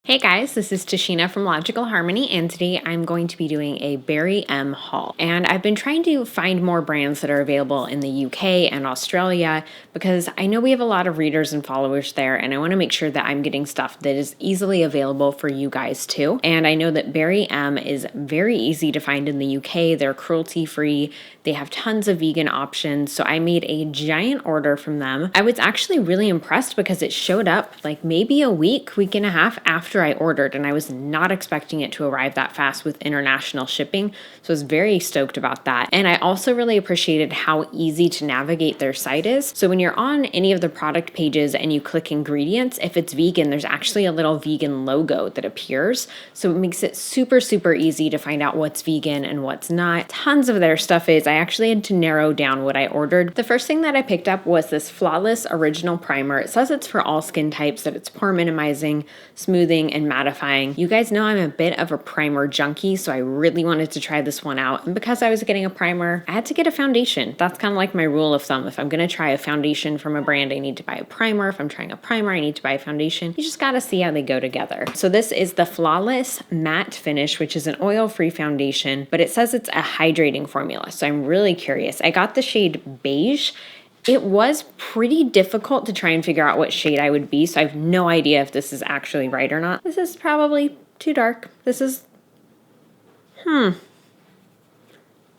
Hey guys, this is Tashina from Logical Harmony, and today I'm going to be doing a Berry M haul. And I've been trying to find more brands that are available in the UK and Australia because I know we have a lot of readers and followers there, and I want to make sure that I'm getting stuff that is easily available for you guys too. And I know that Berry M is very easy to find in the UK. They're cruelty-free. They have tons of vegan options, so I made a giant order from them. I was actually really impressed because it showed up like maybe a week and a half after I ordered, and I was not expecting it to arrive that fast with international shipping, so I was very stoked about that. And I also really appreciated how easy to navigate their site is. So when you're on any of the product pages and you click ingredients, if it's vegan, there's actually a little vegan logo that appears, so it makes it super easy to find out what's vegan and what's not. Tons of their stuff is. I actually had to narrow down what I ordered. The first thing that I picked up was this Flawless Original Primer. It says it's for all skin types, that it's pore minimizing, smoothing, and mattifying. You guys know I'm a bit of a primer junkie, so I really wanted to try this one out. And because I was getting a primer, I had to get a foundation. That's kind of like my rule of thumb. If I'm going to try a foundation from a brand, I need to buy a primer. If I'm trying a primer, I need to buy a foundation. You just got to see how they go together. So this is the Flawless Matte Finish, which is an oil-free foundation, but it says it's a hydrating formula. So I'm really curious. I got the shade Beige. It was pretty difficult to try and figure out what shade I would be, so I have no idea if this is actually right or not. This is probably too dark. This is,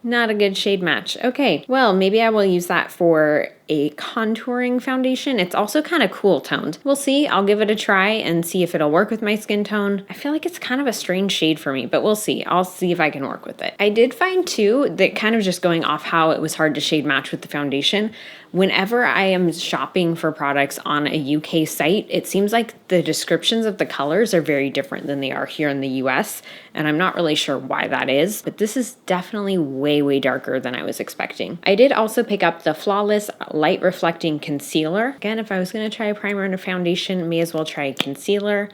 not a good shade match. Okay, well, maybe I will use that for a contouring foundation. It's also kind of cool toned. We'll see. I'll give it a try and see if it'll work with my skin tone. I feel like it's kind of a strange shade for me, but we'll see. I'll see if I can work with it. I did find too that, kind of just going off how it was hard to shade match with the foundation, whenever I am shopping for products on a UK site, it seems like the descriptions of the colors are very different than they are here in the US, and I'm not really sure why that is, but this is definitely way darker than I was expecting. I did also pick up the Flawless Light Reflecting Concealer. Again, if I was going to try a primer and a foundation, may as well try a concealer.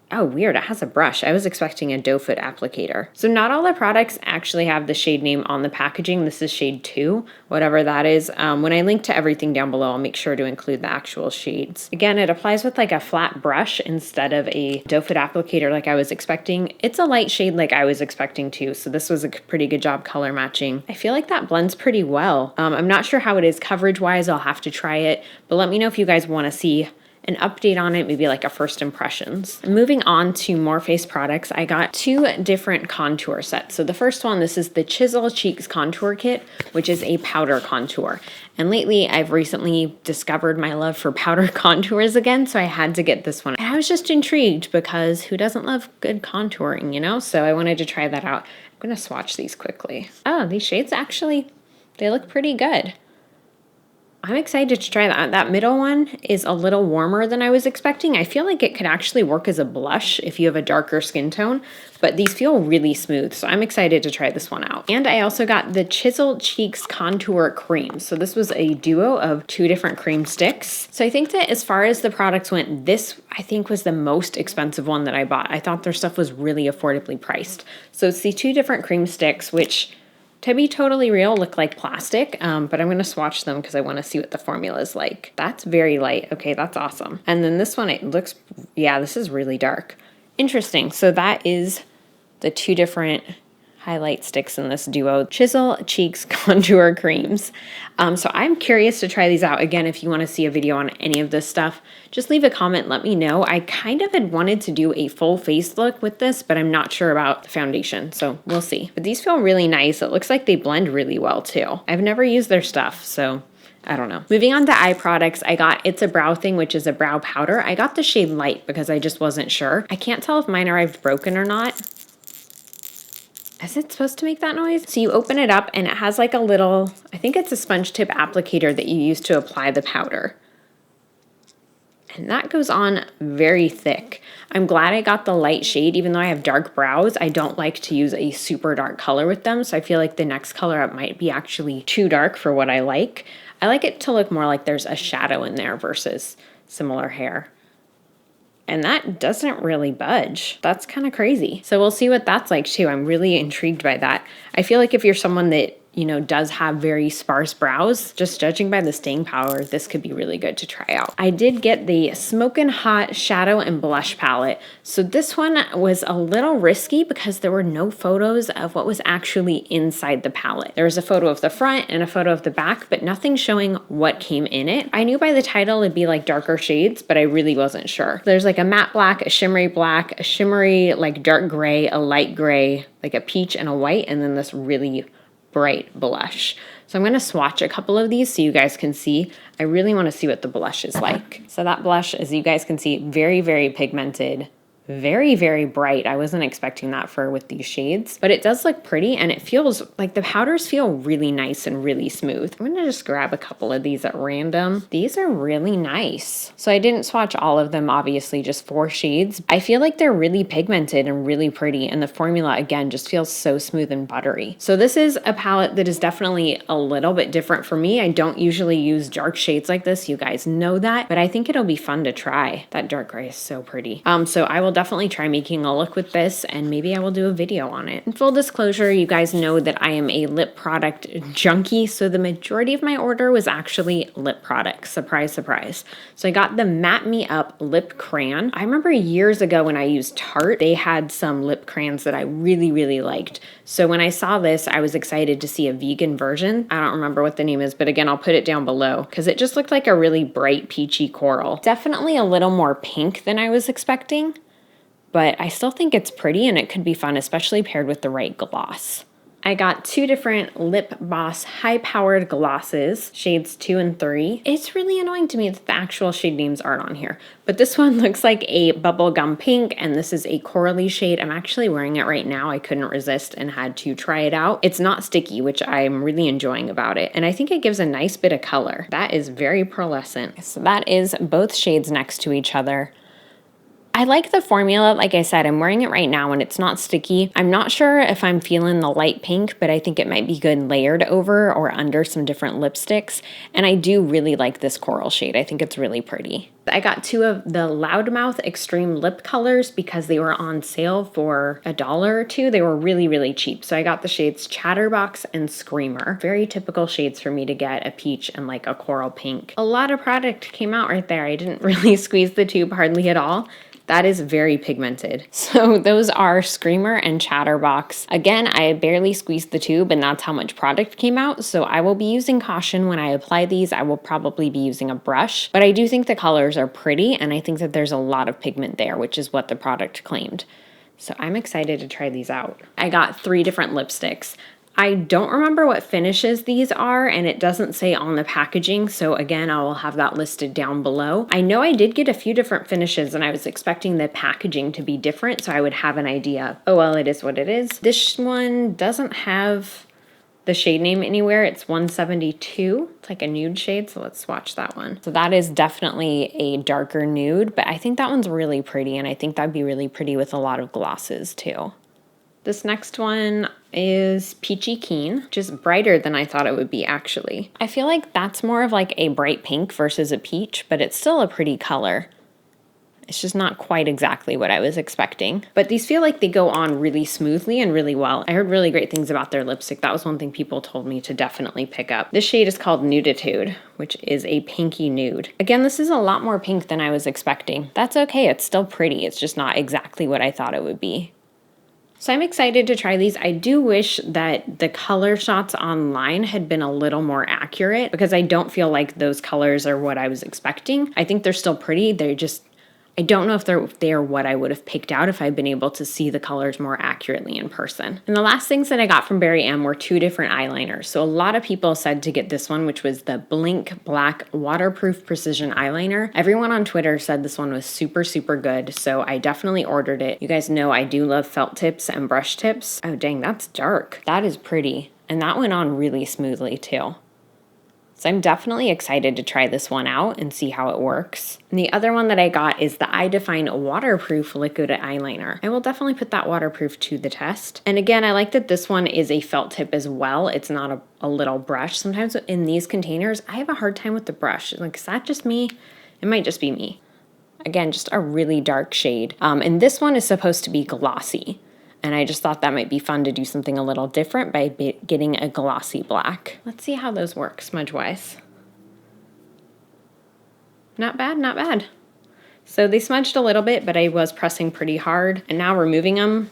Oh, weird, it has a brush. I was expecting a doe foot applicator. So not all the products actually have the shade name on the packaging. This is shade 2, whatever that is. When I link to everything down below, I'll make sure to include the actual shades. Again, it applies with like a flat brush instead of a doe foot applicator like I was expecting. It's a light shade like I was expecting too, so this was a pretty good job color matching. I feel like that blends pretty well. I'm not sure how it is coverage-wise. I'll have to try it, but let me know if you guys want to see an update on it, maybe like a first impressions. Moving on to more face products, I got 2 different contour sets. So the first one, this is the Chisel Cheeks Contour Kit, which is a powder contour. And lately, I've recently discovered my love for powder contours again, so I had to get this one. And I was just intrigued because who doesn't love good contouring, you know? So I wanted to try that out. I'm gonna swatch these quickly. Oh, these shades actually, they look pretty good. I'm excited to try that. That middle one is a little warmer than I was expecting. I feel like it could actually work as a blush if you have a darker skin tone, but these feel really smooth, so I'm excited to try this one out. And I also got the Chisel Cheeks Contour Cream. So this was a duo of 2 different cream sticks. So I think that as far as the products went, this I think was the most expensive one that I bought. I thought their stuff was really affordably priced. So it's the 2 different cream sticks, which, to be totally real, look like plastic, but I'm going to swatch them because I want to see what the formula is like. That's very light. Okay, that's awesome. And then this one, it looks, yeah, this is really dark. Interesting. So that is the 2 different highlight sticks in this duo, Chisel Cheeks Contour Creams. So I'm curious to try these out. Again, if you want to see a video on any of this stuff, just leave a comment, let me know. I kind of had wanted to do a full face look with this, but I'm not sure about the foundation, so we'll see. But these feel really nice. It looks like they blend really well too. I've never used their stuff, so I don't know. Moving on to eye products, I got It's a Brow Thing, which is a brow powder. I got the shade Light because I just wasn't sure. I can't tell if mine arrived broken or not. Is it supposed to make that noise? So you open it up and it has like a little, I think it's a sponge tip applicator that you use to apply the powder. And that goes on very thick. I'm glad I got the light shade, even though I have dark brows. I don't like to use a super dark color with them, so I feel like the next color up might be actually too dark for what I like. I like it to look more like there's a shadow in there versus similar hair. And that doesn't really budge. That's kind of crazy. So we'll see what that's like too. I'm really intrigued by that. I feel like if you're someone that you know, does have very sparse brows, just judging by the staying power, this could be really good to try out. I did get the Smokin Hot Shadow and Blush palette. So this one was a little risky because there were no photos of what was actually inside the palette. There was a photo of the front and a photo of the back, but nothing showing what came in it. I knew by the title it'd be like darker shades, but I really wasn't sure. There's like a matte black, a shimmery black, a shimmery like dark gray, a light gray, like a peach and a white, and then this really bright blush. So I'm going to swatch a couple of these so you guys can see. I really want to see what the blush is like. So that blush, as you guys can see, very, very pigmented. Very, very bright. I wasn't expecting that with these shades, but it does look pretty and it feels like the powders feel really nice and really smooth. I'm gonna just grab a couple of these at random. These are really nice. So I didn't swatch all of them, obviously, just 4 shades. I feel like they're really pigmented and really pretty, and the formula, again, just feels so smooth and buttery. So this is a palette that is definitely a little bit different for me. I don't usually use dark shades like this. You guys know that, but I think it'll be fun to try. That dark gray is so pretty. So I will definitely try making a look with this, and maybe I will do a video on it. In full disclosure, you guys know that I am a lip product junkie, so the majority of my order was actually lip products. Surprise, surprise. So I got the Matte Me Up Lip Crayon. I remember years ago when I used Tarte, they had some lip crayons that I really, really liked. So when I saw this, I was excited to see a vegan version. I don't remember what the name is, but again, I'll put it down below because it just looked like a really bright peachy coral. Definitely a little more pink than I was expecting, but I still think it's pretty and it could be fun, especially paired with the right gloss. I got 2 different Lip Boss high-powered glosses, shades 2 and 3. It's really annoying to me that the actual shade names aren't on here, but this one looks like a bubblegum pink, and this is a corally shade. I'm actually wearing it right now. I couldn't resist and had to try it out. It's not sticky, which I'm really enjoying about it, and I think it gives a nice bit of color. That is very pearlescent. So that is both shades next to each other. I like the formula. Like I said, I'm wearing it right now and it's not sticky. I'm not sure if I'm feeling the light pink, but I think it might be good layered over or under some different lipsticks. And I do really like this coral shade. I think it's really pretty. I got 2 of the Loudmouth Extreme Lip colors because they were on sale for $1 or $2. They were really, really cheap. So I got the shades Chatterbox and Screamer. Very typical shades for me to get, a peach and like a coral pink. A lot of product came out right there. I didn't really squeeze the tube hardly at all. That is very pigmented. So those are Screamer and Chatterbox. Again, I barely squeezed the tube and that's how much product came out. So I will be using caution when I apply these. I will probably be using a brush, but I do think the colors are pretty and I think that there's a lot of pigment there, which is what the product claimed. So I'm excited to try these out. I got 3 different lipsticks. I don't remember what finishes these are, and it doesn't say on the packaging, so again, I will have that listed down below. I know I did get a few different finishes, and I was expecting the packaging to be different, so I would have an idea. Oh well, it is what it is. This one doesn't have the shade name anywhere. It's 172. It's like a nude shade, so let's swatch that one. So that is definitely a darker nude, but I think that one's really pretty, and I think that'd be really pretty with a lot of glosses too. This next one is Peachy Keen, just brighter than I thought it would be actually. I feel like that's more of like a bright pink versus a peach, but it's still a pretty color. It's just not quite exactly what I was expecting. But these feel like they go on really smoothly and really well. I heard really great things about their lipstick. That was one thing people told me to definitely pick up. This shade is called Nuditude, which is a pinky nude. Again, this is a lot more pink than I was expecting. That's okay, it's still pretty. It's just not exactly what I thought it would be. So I'm excited to try these. I do wish that the color shots online had been a little more accurate because I don't feel like those colors are what I was expecting. I think they're still pretty. They're just, I don't know if they're what I would have picked out if I'd been able to see the colors more accurately in person. And the last things that I got from Barry M were 2 different eyeliners. So a lot of people said to get this one, which was the Blink Black Waterproof Precision Eyeliner. Everyone on Twitter said this one was super, super good. So I definitely ordered it. You guys know I do love felt tips and brush tips. Oh dang, that's dark. That is pretty. And that went on really smoothly too. So I'm definitely excited to try this one out and see how it works. And the other one that I got is the Eye Define Waterproof Liquid Eyeliner. I will definitely put that waterproof to the test. And again, I like that this one is a felt tip as well. It's not a little brush. Sometimes in these containers, I have a hard time with the brush. Like, is that just me? It might just be me. Again, just a really dark shade. And this one is supposed to be glossy. And I just thought that might be fun to do something a little different by getting a glossy black. Let's see how those work smudge-wise. Not bad, not bad. So they smudged a little bit, but I was pressing pretty hard. And now removing them,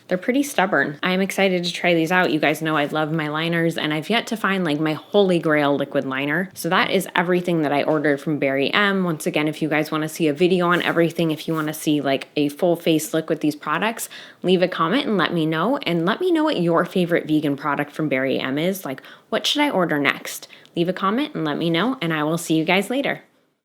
they're pretty stubborn. I'm excited to try these out. You guys know I love my liners, and I've yet to find like my holy grail liquid liner. So that is everything that I ordered from Barry M. Once again, if you guys want to see a video on everything, if you want to see like a full face look with these products, leave a comment and let me know. And let me know what your favorite vegan product from Barry M is. Like, what should I order next? Leave a comment and let me know, and I will see you guys later.